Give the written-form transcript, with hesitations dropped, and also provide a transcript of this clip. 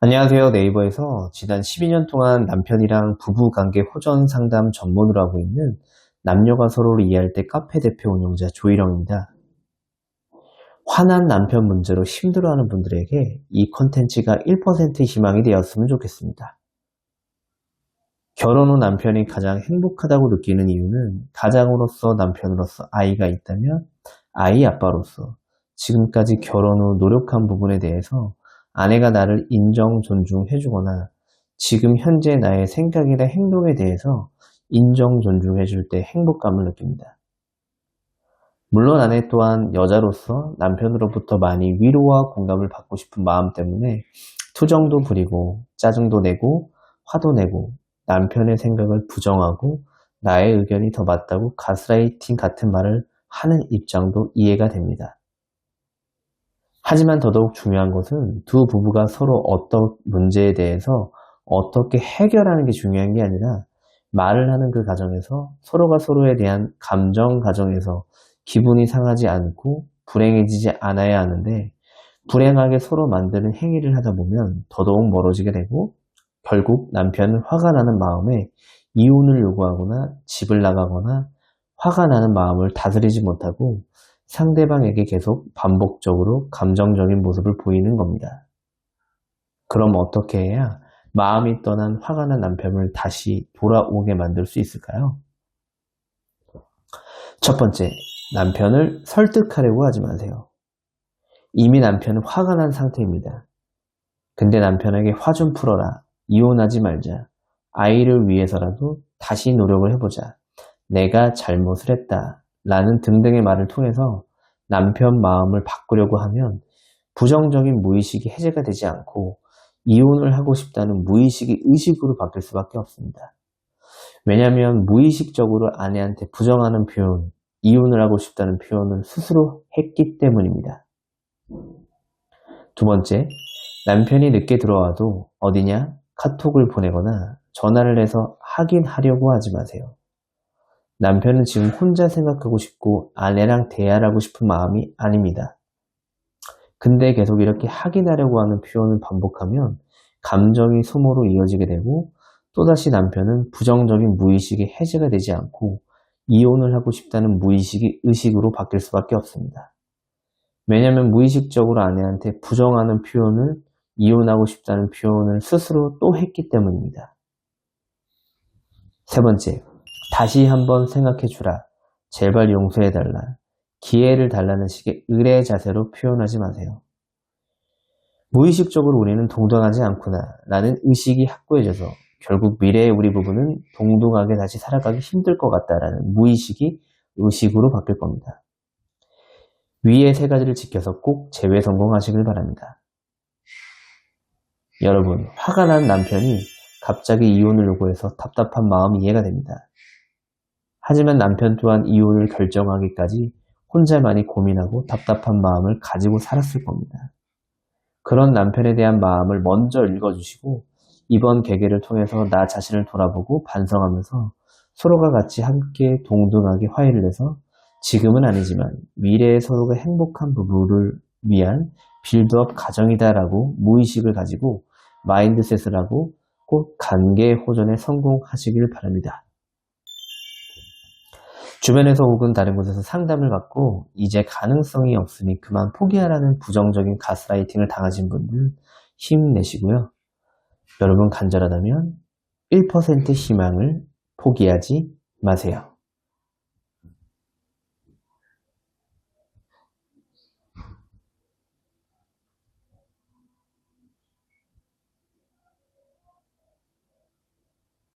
안녕하세요. 네이버에서 지난 12년 동안 남편이랑 부부관계 호전 상담 전문으로 하고 있는 남녀가 서로를 이해할 때 카페 대표 운영자 조일영입니다. 화난 남편 문제로 힘들어하는 분들에게 이 콘텐츠가 1%의 희망이 되었으면 좋겠습니다. 결혼 후 남편이 가장 행복하다고 느끼는 이유는 가장으로서 남편으로서 아이가 있다면 아이 아빠로서 지금까지 결혼 후 노력한 부분에 대해서 아내가 나를 인정, 존중해주거나 지금 현재 나의 생각이나 행동에 대해서 인정, 존중해줄 때 행복감을 느낍니다. 물론 아내 또한 여자로서 남편으로부터 많이 위로와 공감을 받고 싶은 마음 때문에 투정도 부리고 짜증도 내고 화도 내고 남편의 생각을 부정하고 나의 의견이 더 맞다고 가스라이팅 같은 말을 하는 입장도 이해가 됩니다. 하지만 더더욱 중요한 것은 두 부부가 서로 어떤 문제에 대해서 어떻게 해결하는 게 중요한 게 아니라 말을 하는 그 과정에서 서로가 서로에 대한 감정 과정에서 기분이 상하지 않고 불행해지지 않아야 하는데 불행하게 서로 만드는 행위를 하다 보면 더더욱 멀어지게 되고 결국 남편은 화가 나는 마음에 이혼을 요구하거나 집을 나가거나 화가 나는 마음을 다스리지 못하고 상대방에게 계속 반복적으로 감정적인 모습을 보이는 겁니다. 그럼 어떻게 해야 마음이 떠난 화가 난 남편을 다시 돌아오게 만들 수 있을까요? 첫 번째, 남편을 설득하려고 하지 마세요. 이미 남편은 화가 난 상태입니다. 근데 남편에게 화 좀 풀어라, 이혼하지 말자, 아이를 위해서라도 다시 노력을 해보자, 내가 잘못을 했다 라는 등등의 말을 통해서 남편 마음을 바꾸려고 하면 부정적인 무의식이 해제가 되지 않고 이혼을 하고 싶다는 무의식이 의식으로 바뀔 수밖에 없습니다. 왜냐하면 무의식적으로 아내한테 부정하는 표현, 이혼을 하고 싶다는 표현을 스스로 했기 때문입니다. 두 번째, 남편이 늦게 들어와도 어디냐? 카톡을 보내거나 전화를 해서 확인하려고 하지 마세요. 남편은 지금 혼자 생각하고 싶고 아내랑 대화하고 싶은 마음이 아닙니다. 근데 계속 이렇게 확인하려고 하는 표현을 반복하면 감정이 소모로 이어지게 되고 또다시 남편은 부정적인 무의식이 해제가 되지 않고 이혼을 하고 싶다는 무의식이 의식으로 바뀔 수밖에 없습니다. 왜냐하면 무의식적으로 아내한테 부정하는 표현을 이혼하고 싶다는 표현을 스스로 또 했기 때문입니다. 세 번째, 다시 한번 생각해 주라. 제발 용서해 달라. 기회를 달라는 식의 의뢰 자세로 표현하지 마세요. 무의식적으로 우리는 동등하지 않구나 라는 의식이 확고해져서 결국 미래의 우리 부부는 동등하게 다시 살아가기 힘들 것 같다라는 무의식이 의식으로 바뀔 겁니다. 위의 세 가지를 지켜서 꼭 재회 성공하시길 바랍니다. 여러분, 화가 난 남편이 갑자기 이혼을 요구해서 답답한 마음이 이해가 됩니다. 하지만 남편 또한 이혼을 결정하기까지 혼자만이 고민하고 답답한 마음을 가지고 살았을 겁니다. 그런 남편에 대한 마음을 먼저 읽어주시고 이번 계기를 통해서 나 자신을 돌아보고 반성하면서 서로가 같이 함께 동등하게 화해를 해서 지금은 아니지만 미래의 서로가 행복한 부부를 위한 빌드업 가정이다라고 무의식을 가지고 마인드셋을 하고 꼭 관계 호전에 성공하시길 바랍니다. 주변에서 혹은 다른 곳에서 상담을 받고 이제 가능성이 없으니 그만 포기하라는 부정적인 가스라이팅을 당하신 분들 힘내시고요. 여러분 간절하다면 1% 희망을 포기하지 마세요.